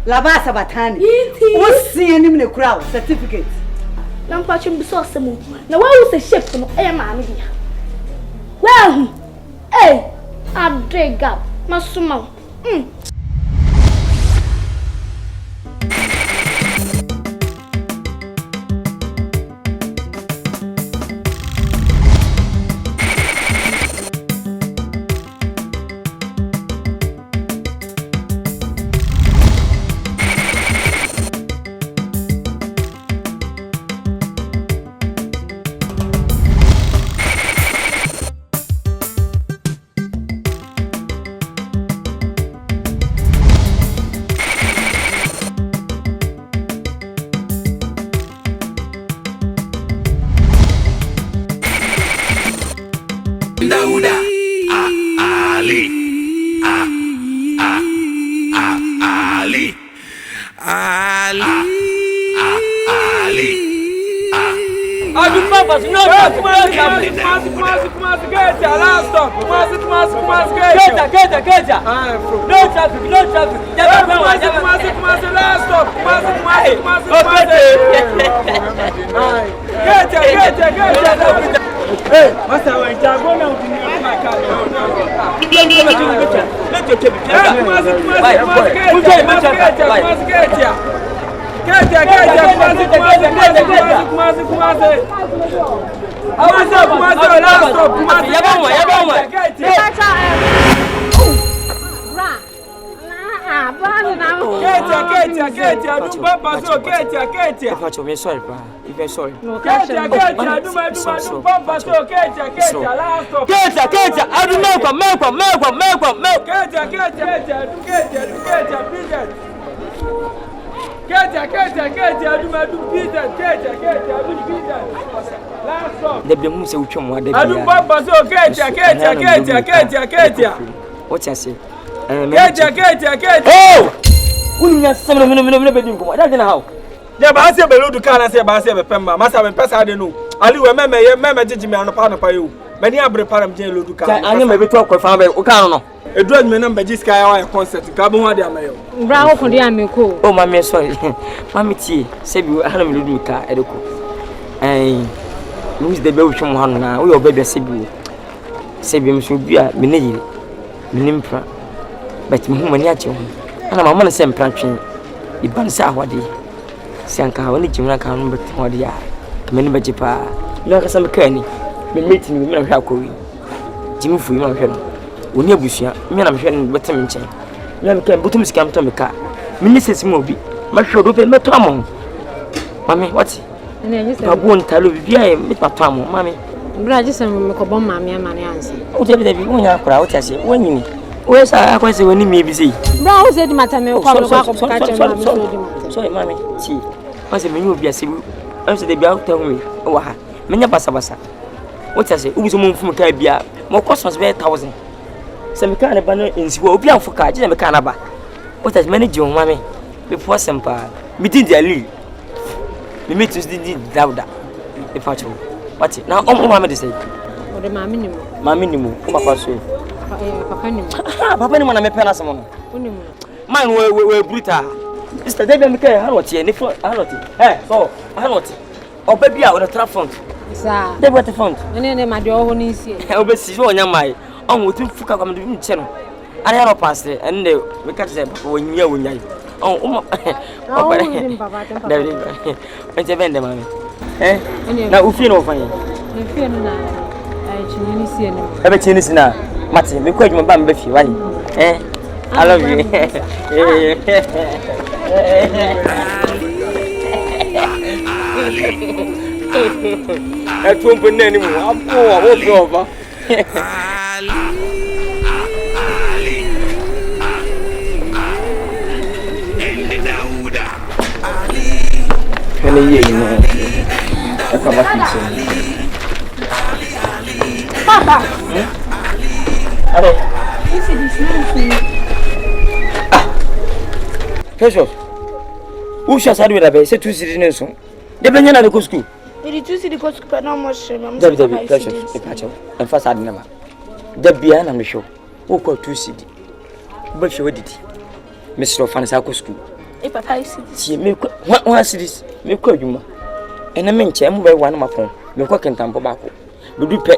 Labasa batani. What's the name of the crowd? Certificate. Lampachim Bisosamo. Now, why was the ship from Emma? Well, hey, I'll drag up. Masuma. Sorry, pa. If you're sorry. What you say? Oh! We are 7 minutes. That's how. Yeah, but I say below the car and say about Pemba. Must have a pass. I don't know. Ali, remember, Jimmy on the part of you. Many are preparing jail to car. I am maybe talk with family. Okano. A drug me number G Sky concert. Carbon, dear mail. Brown for the amico. Oh, mammy, sorry. Mammy T. Say you had a little car. Edoko. And who's the Belgian one now? We obey the Sibu. Sabium should be a minute. Minimpra. But Mumaniacho. And I'm on the same planting. The Bansa Wadi. Sanka, when it's Jimmy can remember what they are. Many Bajipa. You know, some canny. Me meeting with me of Hakoi. Jimmy for you, when you're Bushia, me and I'm sharing better mention. You can put him scam to me car. Ministers Moby. My shoulder open my tongue. Mammy, what? I won't tell you, I met my tongue, Mammy. Brajis and Mcbrown, Mammy, and my answer. Oh, David, when you are crowd, I say, when you where's I was when you may be see. Brown said, Matame, sorry, Mammy. See, I said, you will be a civil. I said, they be out telling me, oh, many basa. What I say, who's a moon from Caribbean? More cost was very 1,000. Some kind of banner in Swobia for Kaji and Canaba. What has managed your mammy before some part? We did the lead. We meet to the Dauda. The patch. What's it now? Oh, mamma, they say. Or the minimum. My minimum, Papa, Papa, when I met Panasam. Mine were brutal. Mr. David McKay, Harroti, and if Harroti. Eh, so, Harroti. Or baby out of the trap front. Sir, they were the front. And then my door when he's here. I'll be so young, my own with him for coming to channel. I have a pastor, and they catch them when you're when you. Oh, David, what's the vendor, mammy? Eh? Now, who feel over you? You feel now. I bet you listen now. Martin, we quite my bam with you, right? Eh? I love you. That won't be anymore. I'm over. Papa. Precious. Who shall say with a base? 2 citizens. The Benyan at the school. It is 2 city cost no more shame. David, precious, a patch and first had never. The Bian, the show. Who called 2 city? But she did it. Mr. Fansaco school. 5 cities. See me one cities. Me kwa juma. Ena me nche mo be wan ma fon. Me kwa kentampo ba ko. Be du pe.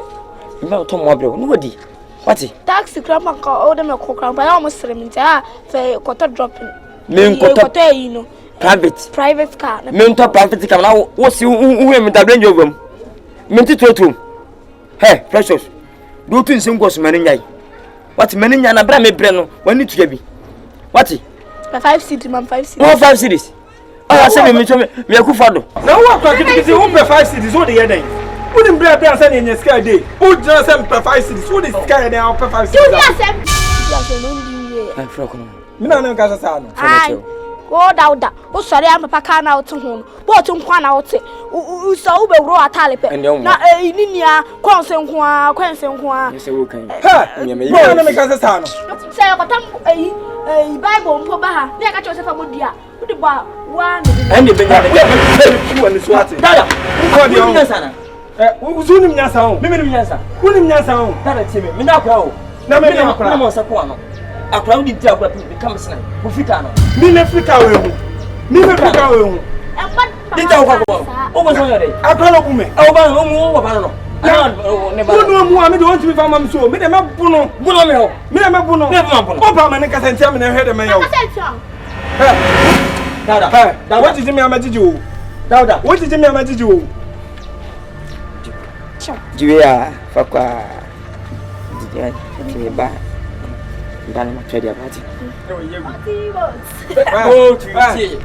Me ma to mo abre. No wodi. What? Taxi grandma ka o de me ko grandpa ya mo sere me ntia fe ko to dropping. Me ko to yi no. Private car. Me to private car na wo si wo me tablen jogom. Me ti totum. Hey, precious. Do tu nsim go so mani nyai. What mani nya na bra me bre no. Wani tuya bi. What? 5 cities, man 5 cities. No 5 cities. I say me akufado. Na wo kwa kiti wo pe 5 cities wo de ye den. Wo ni bra bra say na sky day. Wo jira say pe 5 cities. Wo de sky day pe 5 cities. You say no ndi ye. I fro kono. Me na nka sa no. Ai. Wo dauda. Wo sori am papa ka na otu ho. Wo otu nkwa na otu. U so wo be wuro atale pe. Na ni nia kwanse nkwa, kwanse nkwa. You say wo kan. Ha. Wo na me ka sa no. Say ko tam Bible mpo ba ha. Na ka cho se fa modua. Wo de ba wa na. Ande benya de. Wo ni swati. Dada. Wo de on. Sana. Wo zunim nyasa ho. Me nyasa. Wo nim nyasa ho. Dada teme. Me na akwa ho. Na me na akwa. Na mo sa ko ano. Akwa wo di ti akwa pe become sina. Wo fita no. Mi na Africa we hu. Mi na Africa we hu. Di ta akwa ko. O mo so yore. Akwa no kume. O ba no mu wo ba no. Ne ba. No mu ami de want to be fama so. Me de ma buno. Buno me ho. Me de ma buno. Me ma buno. O ba ma ne ka sentia me na hwe de me yo. Dada. What did me amajiji o? Dada. What did me amajiji o? Juya fakwa. Didi ti ba. Ndana ma twede abati. Oh, ti.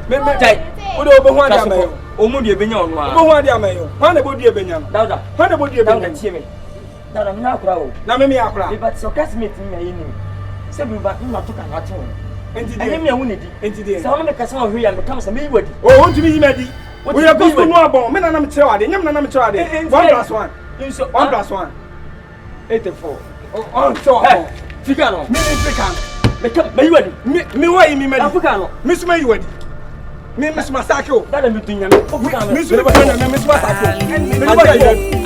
Me jai. O do obo ho ade amayo. O mu de benya onu a. Obo ho ade amayo. Ha na bo die benya no. Dada. Ha na bo die benya. Dada tie me. Dada me na akura o. Na me akura. Me but so classmate me ayi ni. Se bi ba ma to kan ato. Enti Anye me hu ne di. Enti di. Se wono me kasa ho hwe ya me kam se me yiwadi. Oh, won to be yimadi. We are going to know about me na me kire wade. Nyam na me kire wade. 1+1. Inso 1+1. 84. Oh, so. Fika no. Me Africa. Me kam me yiwadi. Me wa yi me madi. Africa no. Me suma yiwadi. Me suma sakio. Dada me dunya me. Africa Me suma dunya me suma sakio. Me ba yiwadi.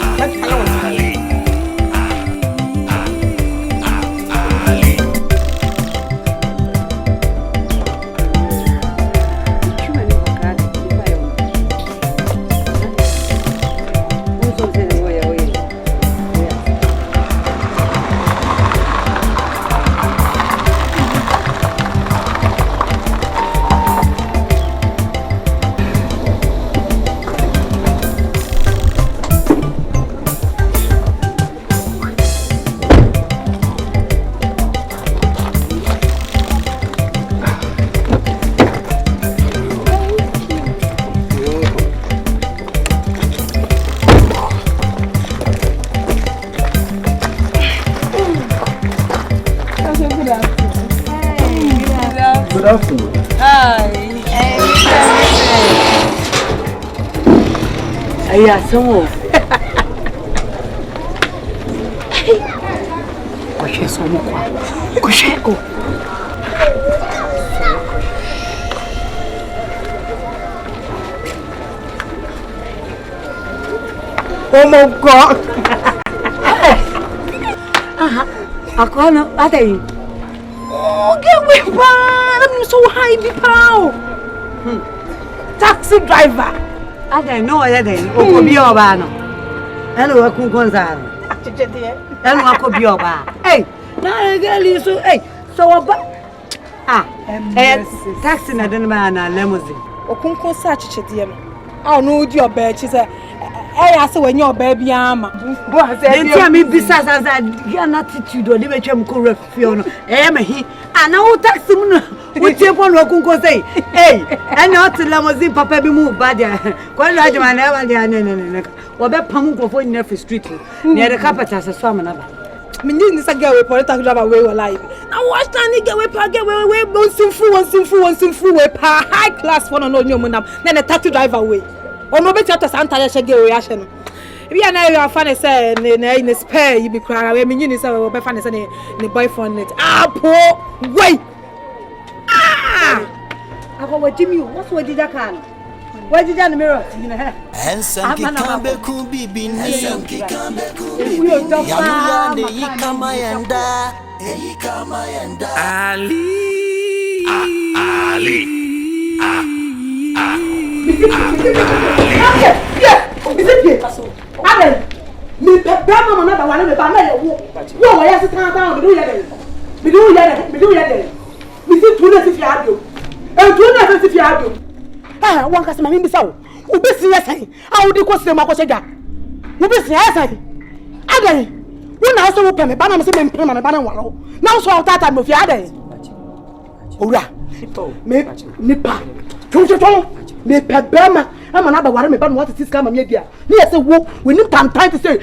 Good afternoon. Hi. Aya somo. Kwa somo kwa. Kusheko. Oh my God. Aha. Akono atay. Oh, get me bad. I'm so high, people. Taxi driver. I don't know that day. Oh, be your banner. Hello, I couldn't go there. Hello, I could be your bar. Hey, now girl is so hey. So about taxi na den man na limousine. Okunko search chedie no. Ah no di oba chi say I say when your baby ama. Then tell me business as a your attitude or the way you go refuse no. Me he. And now taxi no. We take on Okunko say, hey, and not limousine papa be move bad there. Kwa large man never there ne. Wa be pamu ko for Nefiefuo street. Near the capital as so man. Me need this girl we political driver we alive. Now watch that get we pa get we bonsimfu we pa high class one no nyom nam. Then the taxi driver we. Ono be chata santa ya shege we ahye no. If you na you fan say ne spare you be cry we me nyini say we be fan say ne boyfriend net. Po wait. Ako what Jimmy what's what did that can? Where did you mirror? And some kikambe kubibi ni some kikambe kubibi. We are talking Ali. Me bema mama ba wane me ba na ye wo. Wo wa ya sitan tan me do ye de. Me do ye de. Me si tu na si fi adio. E tu na si fi adio. Ah, wan ka se ma mi bi sa wo. Wo be si yesan. Ah, wo di ko se ma ko shega. Wo be si yesan. Adan. Wo na so wo pe me ba na me se me mpre ma me ba na waro. Na so tata me fi adan. Owura. Me nipa. Chon. Me pe bema. Ama na ba ware me ba no what is scam me dia. Ni say wo we need time to say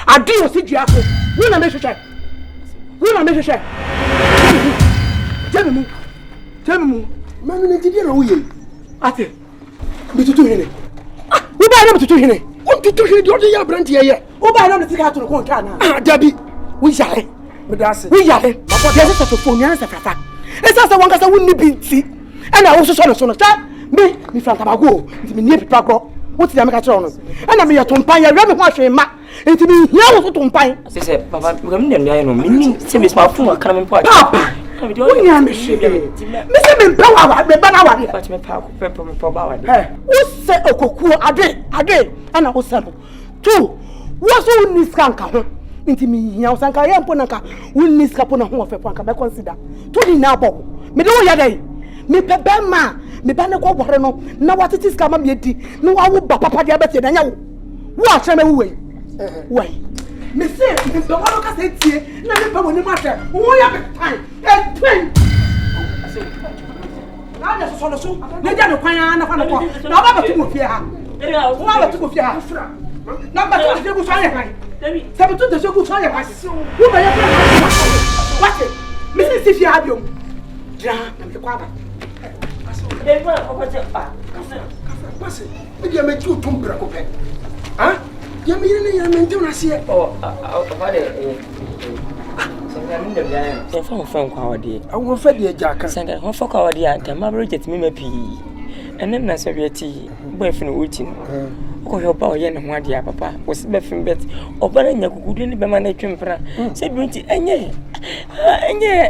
Aduse si dia ko. Wo na me hwehwe. Tell me. Man na gidi na wo ye. Ate. Me tutu hene. Ah, wo ba na me tutu hene. O tutu hene di o de ya branti ye. Wo ba na me sika to no kon ka na. Ah, dabi. Wo yare. Me da se. Wo yare. Papa dey se to phone yan se fafa. Esa se wan ka se wo ni bi nti. Ana wo so no. Me franta bago. Nti me nie pipa kro. Wo ti ya me ka kire ono. Ana me ye tompan ye re me ho ahwe ma. Nti me hia wo so tompan. Se papa, me kam ndem ya no. Me se me sma fu akara me pa. Papa. Me nya me hwe. Me se me mpa wa me ba na wa de. Papa me pa ko pepo me pa ba wa de. Wo se okokuo ade. Ana wo se no. Tu. Wo so ni skanka ho. Nti me hia wo sanka ye mpo nanka. Wo ni skapo na ho wo fe po anka be consider. Tu ni na bo. Me de wo ya dai. Me pe be ma. Me ba ne ko bore no na watete ska ma me edi na wa wo ba papa dia bete na nya wo ahwe me wo we me say me be wa ka say tie na me ba woni ma hwe wo ya be tan e twen na so na ja no kwan na fa na ko na ba ba tu mo fie ha wo ba tu mo fie ha na ba tu de ku so ya kan se be tu de so ku so ya kan wo ba ya what me say si fie ha biom ja na me kwa ba Dewa papa je pa. Pase. Me dia me tu tumbra ko pe. Ah? Ya me yene ya me ntiu na se. Oh, papa de Sanga mi ndem ya. Se fa fa kwa wade. Awo fa de jaka. Sanga ho fa kwa wade anta ma project mi mapi. Enem na so biati boy fi no wuti no. Ko he oba oye ne ho ade papa. Wo se be fi bet. Oba na nyakukudu ni be ma na twempra. Se bi nti enye.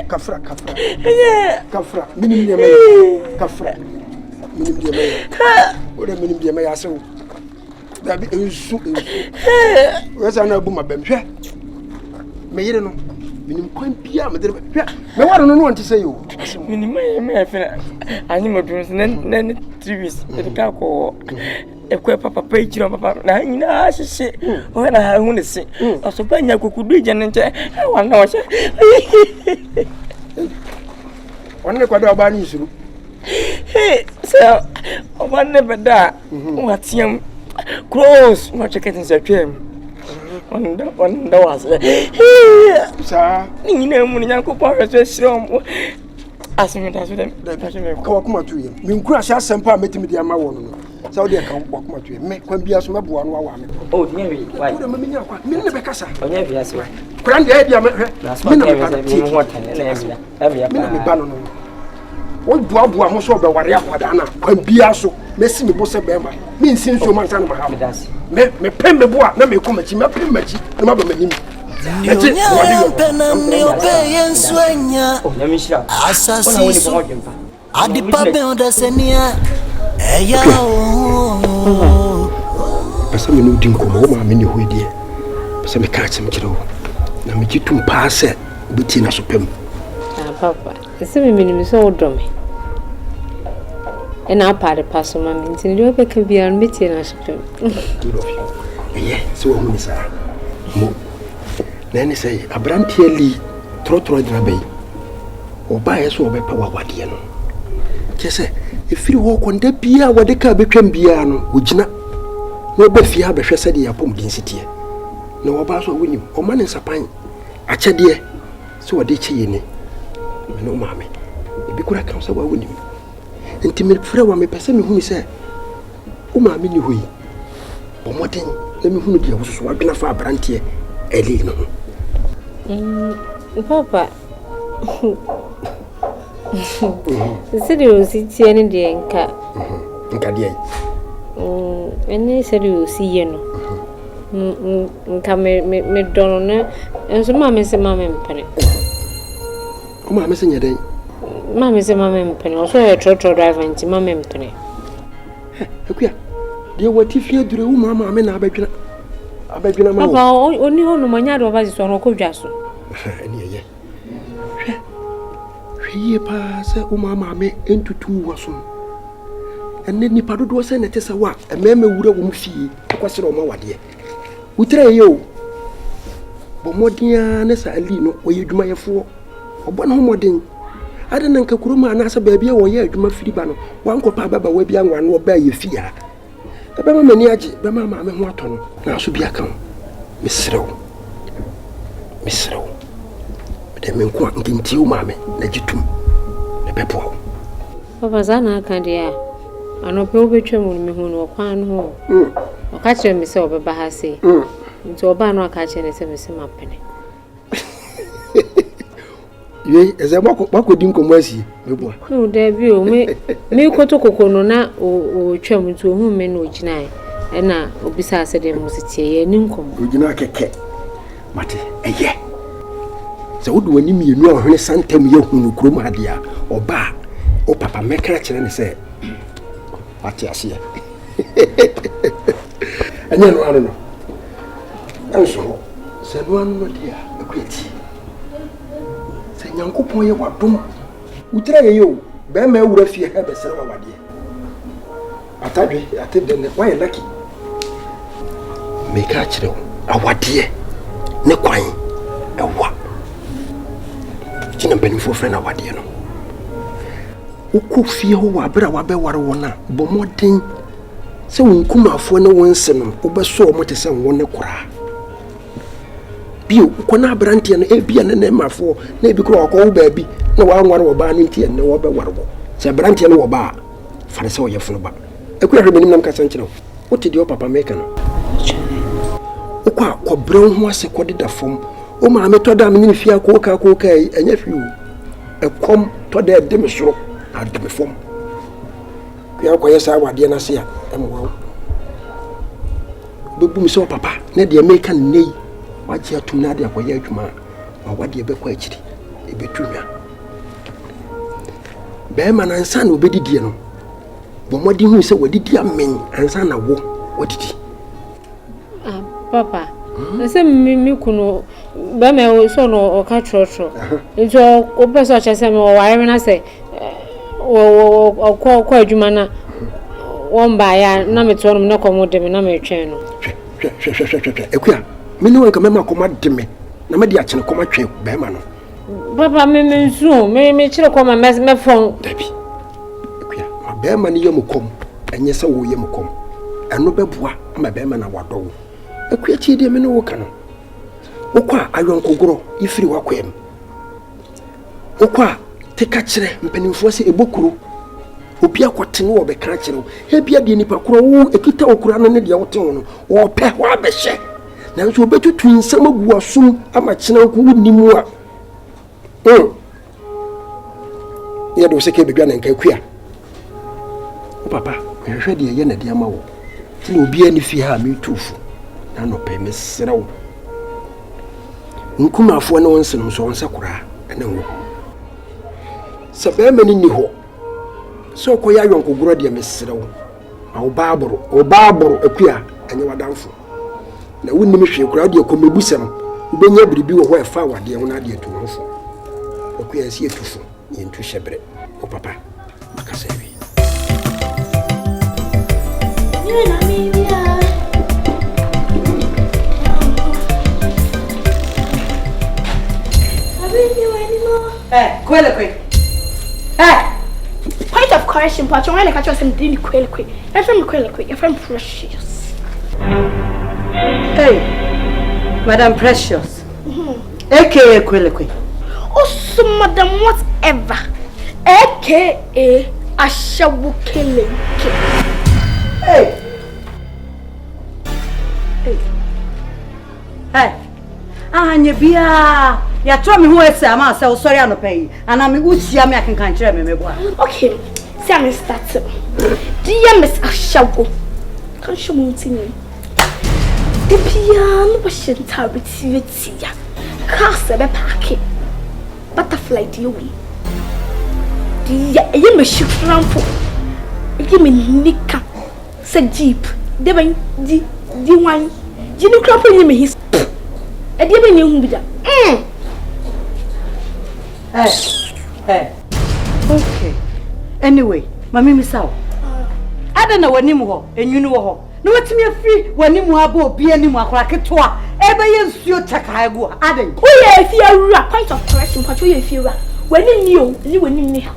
Kafra. Enye. Kafra. Minim de me. Kafra. Minim de me. Ora minim de me asew. Da bi ensu. Wesa na bu ma bem hwe. Me yire no. Minim kwan bia me de hwe. Me waro no won ti say yo. Minim me fe anyi modun na 3 weeks. E ka ko ekwe papa pa ejiro papa na nyina ahye o na ha hu ne se oso ba nya kokudu je ne nche wa na o se Wanne kwado oba ni isuru so wanne beda wa tiam close ma cheketin se twem wanda was sa ni nyina mu nya ko pa so shirom asimi da so dem ko kuma tuye min kura sha sempa metimi dia ma wono no sa odi ka ko kuma tuye me kwan bia so meboa no wa me oh nya wi why ko me nya kwa me ne be kasa onya wi ase kura ndia dia me me na me ho tan na me me ba no no o duabua mo so be ware akwada na kwan bia so mesi me bo se be ma me nsin so man tan ma ha me pem me boa na me ko machi me pem machi na ma ba manim Pasa me no din ko ma me ni hoidie pasa me ka chim kiro na me jitum pa se biti na so pem papa ese me minim so odome ena apare paso ma me ntin le obeka bia no biti na so pem so wo ni sa mo Nani say abrantie li trotro dina bay oba yeso obepa wawade no kese efiri wo konda bia wade ka betwam bia no ogina no ba fie ha behwe sede yapom din sitie na oba so wonim o mane sapan akyede so wade kye ni me no maame ebi kura kan so wa wonim enti me frɛ wa me pese me hunu sɛ o maame ni hoyi o moden na me hunu dia wo so wadwena fa abrantie eli no papa serious tiene de nka dia ene serious ye no nka me dono na enso ma me se ma me mpene o ma me se nyeden ma me se ma me mpene o so e trotro driver nti ma me mpene Akuya. Deɛ wati fie dure wo mama me na abadwina ma wo. Papa oni ho no manya do ba so no kodwa so. Ani eye. Hwie pa sɛ wo mama me entutu wo so. Enne nipa dodo sɛ na tesa wa ememe wura wo mfie akwasere o ma wade. Wutre ye o. Bo modia ne sa ali no oye dwuma yefo. Obo na ho modin. Ade na nka kuruma na asa baabi wo ye adwuma firi ba no. Wankopa baba wa bia nwa no ba ye fia. Ebe ma mani age be ma me ho ato no. Na so bia kan. Misrew. De me nko ntinti wo ma me na gitum. Ne bepo. Papa zana aka dia. Anope obetwa mu me hu no kwan ho. Oka kire me se obeba ha se. Nti oba no aka kire ne se me se mapene. Ye eze makodi nkomo asi mebua. No da bi o me kotokoko no na o twam nti o hu me no ogina e na obisa ase de mo sitie ye ni nkomo. Ogina keke. Mate eye. Se wodu wani mienu a ohene santam ye hu no krom ade a oba o papa mekra kire ne se mate ase. Anya no ano no. Enso se no ano no dia akweti. Nyankopon ye wadom utra ye yo be ma wura fie ha be sere wade atadwe atede ne why lucky make a kire awade ne kwan ewa kina benifo frɛ na awade no ukwu fie ho wa bra wa be ware wona bo modin se wonkumafo ne wonse no obeso mo te se won ne kora bio kona brantie no ebia ne mafo na ebi kro akọ ba bi na wa nware wo ba no ntie ne wo be ware wo se brantie no wo ba fa se wo yefo no ba ekura hwe benim nam ka sankyere wo te dio papa meka no ukwa akobran ho ase kodeda fom o ma me to da me ni fia ko ka enya hwe o ekom to da de me soro ademe fom kwa ko yesa wade na se a emwo bebu mi so papa na de meka nei waje atum na de akoye adwuma ma wade ebekọ akiri ebetumia be ma na nsa na obedidie no bo modi hu se wadidi amen ansa na wo wadidi papa nse mi kuno be me so no o ka trotro nso o peso cha se me o ware na se o ko adwuma na won ba ya na meto no na komo de me na me twen no ekuya mini wanka mema koma de me na me de akene koma twen be ma no papa me nsu me kire koma me fon dabi ekuya ma be ma ni yem kom enye se wo yem kom eno beboa ma be ma na wado ekuya chi de me no wo kana wokwa ayonkogoro ifiri wakwem wokwa teka kire mpanimfo se ebokuru obi akwotene wo be kan kire ebia de nipa koro wo ekita okura no ne de wote wo no wo pe wa be hye na nso obetutu nsam agu asum ama kina ko wunimu a ya do se ke bedwa na nka kua o papa hwehwe de ye na de ama wo ti na obi ani fi ha me tufu na no pe me serew nkumafo na won senum so wonse kura na wo sabe mani ni ho so ko ya yonkogoro de me serew a o baaboro akua anya wadanfo na wunnim hwe kura de ko mebusam ubenya biribi wo ho efa wade ho na de etumfo akua si etufo yentu hyebre o papa makasa wi na mibia Kwele. Point of correction, but you want to catch us in really quick. You're from quick. You're from Precious. Hey, Madam Precious. AKA Kwele. Oh, so Madam whatever. AKA Ashawukele. Hey. Anya bia. Ya tro me ho ese ama se sorry anopai ana me utia me akenkan kire me meboa. Okay, see I'm start. Dear Miss Ashawo. Kan show me tin. The piano passion tabiti ya. Car be park. Butterfly di we. Dia e me shifran fo. Give me nika. Say jeep. They be di wine. Jini crop in me his. E dey be new bida. Hey. Okay. Anyway, mami misaw. Ada na wani mu ho, enyunu ho. Na watimi afiri wani mu aba obi ani mu akora ketoa. Ebe ye nsuo chakaagu aden. Oye fi awura point of correction pato ye fi awura. Wani ni o, ni wani ni ha.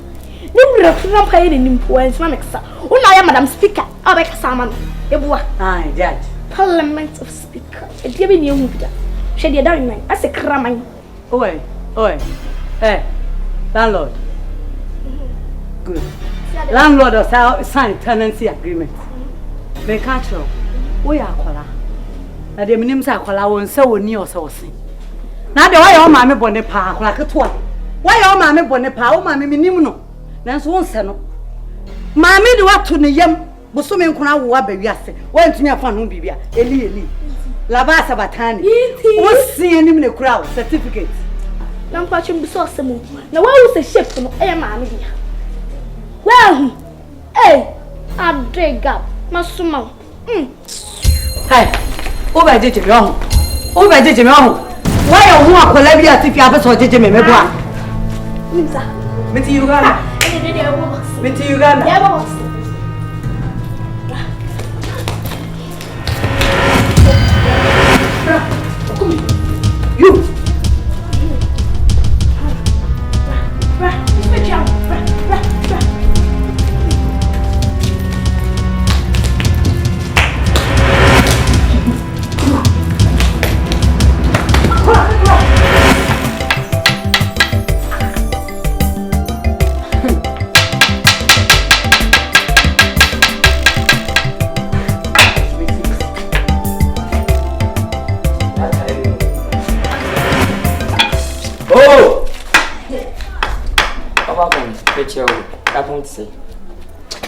Ni wura fura pa ye ni mpo en ma meksa. Una ya madam speaker, abeka sama no. Ebuwa. Ai, judge. Parliament of speaker. E dey be ni ehun bida. Hwe dey da man, ase kraman. Oi. Hey. Landlord. Good. Landlord has signed tenancy agreement. Me catch you. We are akwala. Na de minim sa akwala won se woni o se wosin. Na de why o ma me bone pa akwala keto. Why o ma me bone pa o ma me minim no. Nanso won se no. Ma me de wato ne yam boso me nkuna wo abawi ase. Wa ntumi afa no bibia. Eli. Laba sabatani. O si enim ne kura certificate. Na mpachi mbiso asemu. Na wa wo se shape no e ma me dia. Well, hey, I drag up. Masuma. Hey, over jeje me ohun. Over jeje me ohun. Why you hu akola bi ati fi abeso jeje me meboa. Nimsa. Meti Uganda. Meti Uganda. Yeah, boss. You.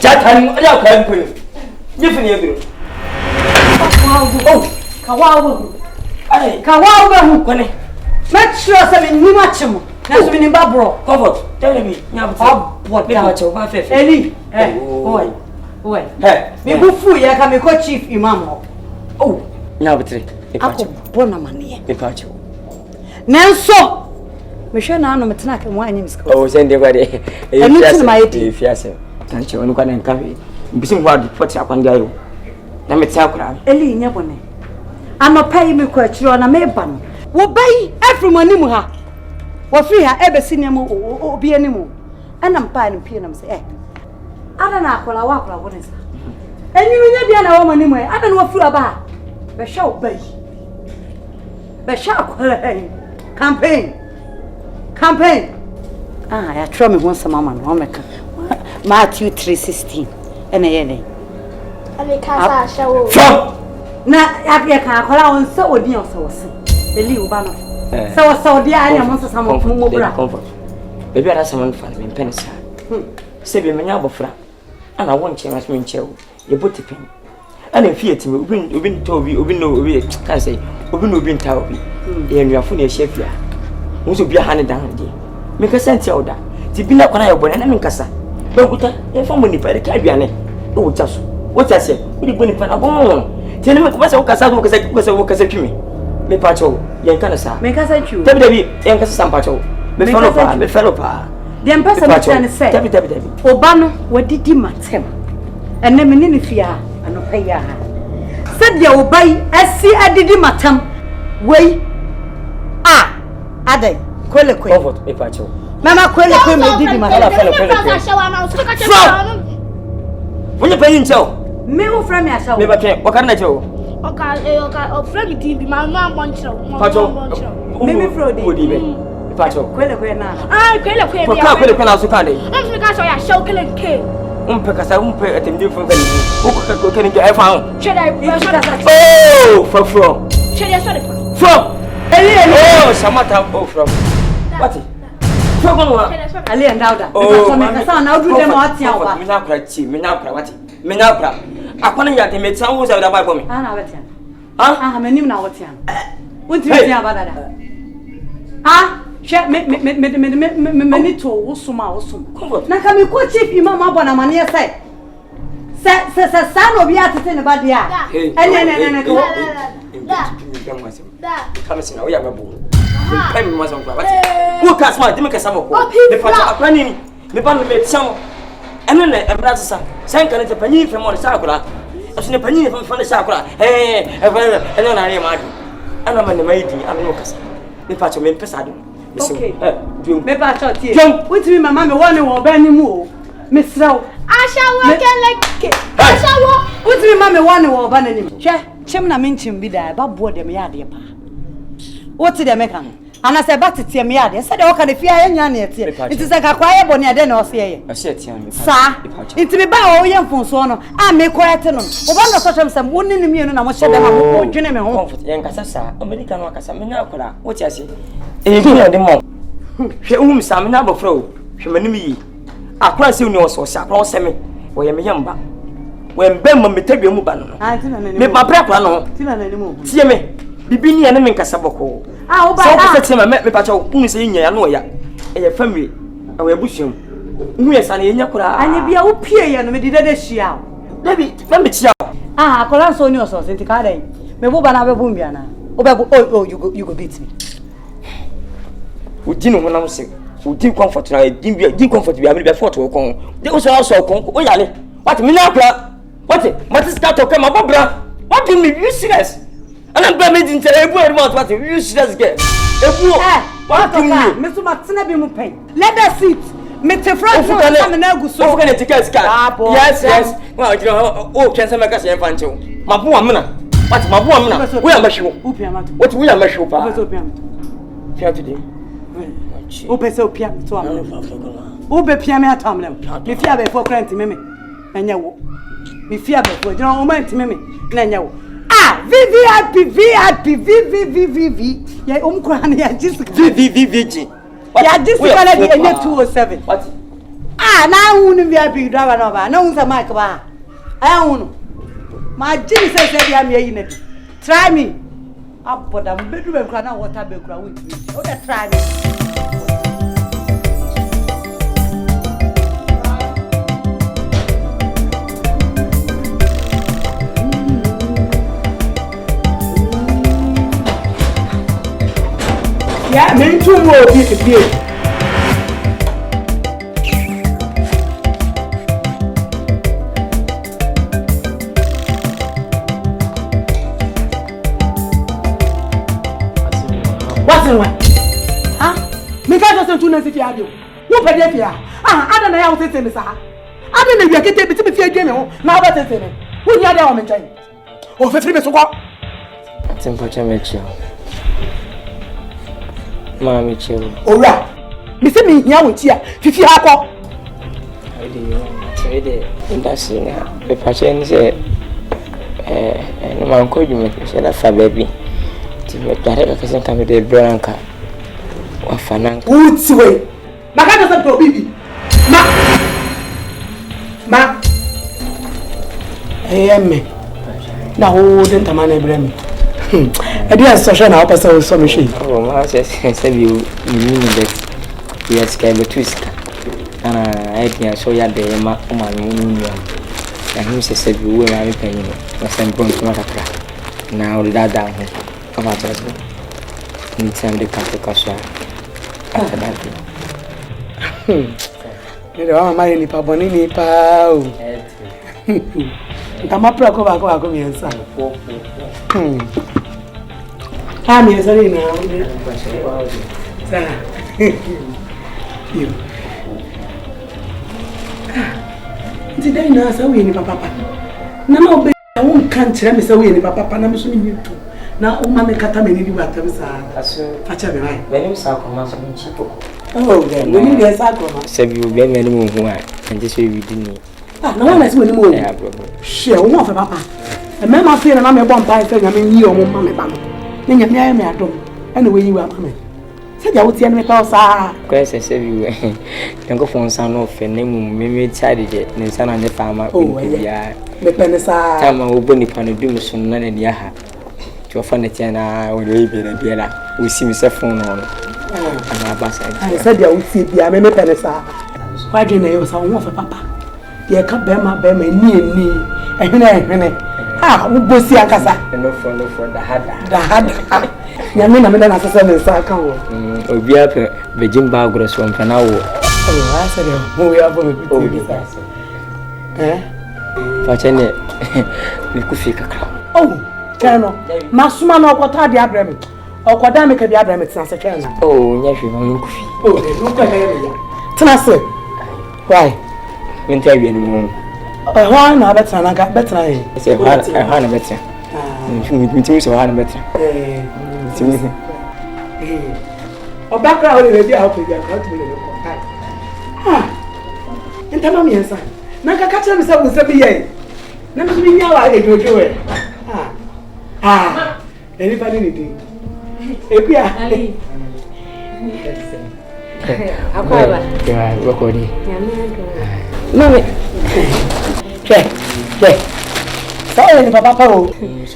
Jatani, I can't put it. You finish. Oh, Kawawa, Kone. Make sure something new much more. That's been in Babro. Comfort, tell me, what my faith. Eli, me who fool, I can make chief imam. Oh, now, but Bonamani, departure. Nelson. Monsieur Nano Matanak and wine is called. Oh, send everybody. If yes, thank you. One can carry. Between what put up on Gaio. Let me tell you, Eli, Nebone. I'm not paying me question on a mayban. What bay every manimuha? What free her ever seen him or be any more? And I'm buying pianum say, I don't know what is that. And you will be an woman anyway. I don't know what you about. The show bay. The show campaign. I try me once a moment. Matthew 3:16. And a Nkansah show. Na abia kan akola won se odi o se wose. Eli uba no. So dia anya mo so samo mo bra. Baby ara sama nfa me penisa. Se bi menya abofra. Ana won che mas me nche wo. Ye botipen. Ana fieti me obi nto obi no obi kan say obi no obi nta obi. Ye nnuafo na ehafia. Mo so bia ha ne dan de. Me ka senti oda. Ti bi na kwana ye bone na me nkasa. Baguta ye fa mo nipa de ka aduane. O taso. What I say? We did when I go. Tell me what's our Casa Kimi. Me pacho, Nkansah. Make us at you. Tell me, Nkansah Pacho. Me fellow pa. The ambassador said, Obano, what did you matem? And then Nefiefuo and Oteele. Said you obey, I see I did matem. Way. Ade, Quelle Quavo, me pacho. Mamma Quelle did my fellow. When you pay in show. Me who from me ashawo. Me ba twen. What can I do? Okay, friend me be my man boncho. Pacho. Me Frodi. Odi be. Pacho. Kwele na. Kwele be. Kwele na so kan dey. I'm me ka so ya show kele ke. Kasa atemdi fun kan. Ko kan ke fa. Sheda. Oh, from. Sheda so from. Oh, Samata from. What? Ali and Dauda. Oh, me kasa na odu dem o tia wa. Me na kra what? Me na kra. Akwana ya te metan wo za da ba me. Na wetia. Menim na wetia. Wonti tia ba dada. She me ni to wo suma. Na ka me ko chief imam abona mane say Son of Yatin about the eye. And go. Come and we have a boom. Who can smile? Dimika some the father running. The band made some. And then a brother sank on the penny from the Sakura. I seen a penny from the Sakura. Hey, and then I am arguing. And I'm in the maiden, I'm Lucas. The patch of me, Pesado. Okay, maybe I thought you. What's me, my mamma, one or Benny Moo, Miss Row. I shall work like I shall walk. What's me, mamma, one or Benny? Chimna minchim be there, but board them yard. What's the American? And I said, but it's your yard. I said, okay, if you are young, it is like a quiet bonnet, then I'll say, I said, sir, it's me by all young Fonsono. I make quiet on. One of such some wounding immune and I was saying, I'm going to home. Yankasa, American workers, I'm now. What I say? You know the more. She owns some number flow. She may be. I cross you know so cross me. Where am I young? When Ben me take your mobile. I didn't make my prep. No, see me. Bibini and Nkansah boko. Ah, so say me pacho unu say nya no ya. E family. We bushum. Hu yesa na nya kura. Anya bia wo pie ya no me dide de hia. David, family chia. Ah, akola so ni oso senti ka dai. Me bo ba na be bu mbia na. Oh, you go beat me. Udi no honam se. Udi comfort na di comfort bia me be fort wo kon. De wo so kon. O yale. What me na kura? What? What is that okay, my bobra? What do you mean useless? And I'm going to tell you what you should just get. What do you mean? Mr. Martina be my pain. Let us sit. Mr. Frank, I'm going to go to take a scar. Yes. Well, you know, oh, can some make us a fancy. My poor man. What's my poor man? We are Mashu. What we are Mashu? Here today. Open so piano to Obe piano at Tomlin. If you have a 4 cranty, Mimi, and you. If you have a moment, Mimi, and you. Ah, VIP. Yeah, Umkrani, just VVVG. Yeah, this is gonna be a 207. What? Ah, now wouldn't VIP driver over. No one's a mic. I own my Jesus said, I'm in it. Try me. Up for them bedroom and cry water background with me. Oh, that's try me. Yeah, me too more disappear. What's in one? Huh? Me can't just do nothing if you have you. No pay here. I don't know how to say this. I don't know if you get it between fear game. Now what is it? Who you are there on the Oh, for 3 minutes. What's in Pochu? Mammy chill. Oh, right. Miss me, young with you. 50 hako. I did. That's it. The patient said, and my uncle, you make me say that for baby. To be a direct come with the branca. What fanan? What's way? Magana doesn't go, baby. Ma. I am me. Now, didn't a man blame me. I didn't social now, person so machine. Oh, I said you mean that we are scared of twist. And I think so. Ya de ma and he said, we will have a penny. Was I'm going to Mataka. Now, that down here. Come out as well. In time, the country cost after that. You know, my Onipa Bonini Pau. I'm a pro go and son. I'm here, sorry now. You. Today, now, so we need papa. No, I won't can't tell me so we need papa, and I'm assuming you too. Now, oh, mamma, cut me any what I was right. When you saw commercial cheap. Oh, then, we need a sacrament. Said you will be many more, and this way we didn't. Ah, no one has any more. Sure, one for papa. A man, I feel, and I'm a bomb by saying, I mean, you or mamma. Then you me at home. Anyway, you are mamma. Said I would see me pass. Quest, I said you can go for one son of a name, maybe tidy it, and son on the farmer. Oh, yeah. The penisa, time I will bring upon a doom, none in Yaha. To a funny china or baby, and Biela, we see Mr. Phone on. I said, I would see the Penisa. Why do you know someone for papa? ye ka be ma ni ehene wo bosi akasa no for the hada nyame na me da na sese me sa ka wo obi ape bejim ba agro so mpana wo I said mo ya bo me biti fa chene me ku fi kakra Chano, masuma no kwata di abrem. Okwada me ka di abrem tina se chano. Nya hwe ma nku fi. No kwa ka ya. Tina se. Why? Mente awie ni mu. Ho na betra na ga betra e. Se ha na betra. Ntimi se ha na betra. Ntimi. O background le dia hope dia ka to le ko. Ntama mi ensa. Na ka ka tell me say wo se bi ye. Na mi bi nya wa ejojo e. Anybody need Epia. Akwaba. Yeah, recording. Mami. Che. Sawa ni papa o.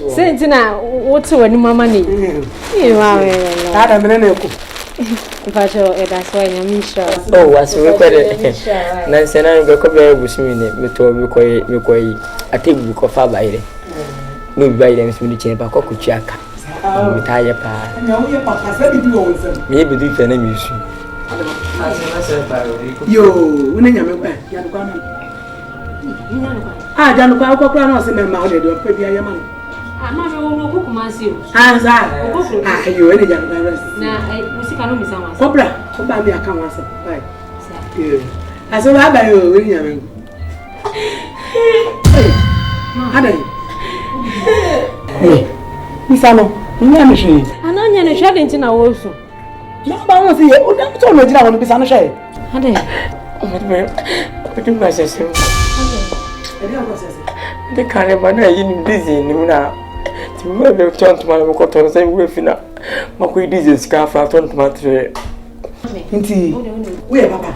Sentina, wote wani mama ni. Ni wawe. Ada menene ko. Mpacho that's why nyamisha. Oh, aso record. Na sena ngo ko be busumi ne meto me koyi atebu ko fa baire. No be by them smini chene pa ko kuchiaka mi taye pa nya wo ye papa se bi wo wonsem mi be du fe na mi su yo wona nya me kwa ya kwa na janu kwa ko kwa na se me ma o de do pe bi aye ma no ma me wo ko kuma si o za yo wona janu kwa na musika no mi sa wa ko ba mi aka wa se bye yo aso ba ba yo wona nya me ada Misano, nya me hwe. Ana nya ne hwe de na wo su. Na ba won se ye, o da to no jira won bisano hwe. Ade. o me ma se se. Ade ko se se. De kare ba na yi ni busy ni na. Ti mo be ton to ma ko ton se we fina. Ma ko yi diesel ska fra ton to ma tre. Nti, we papa.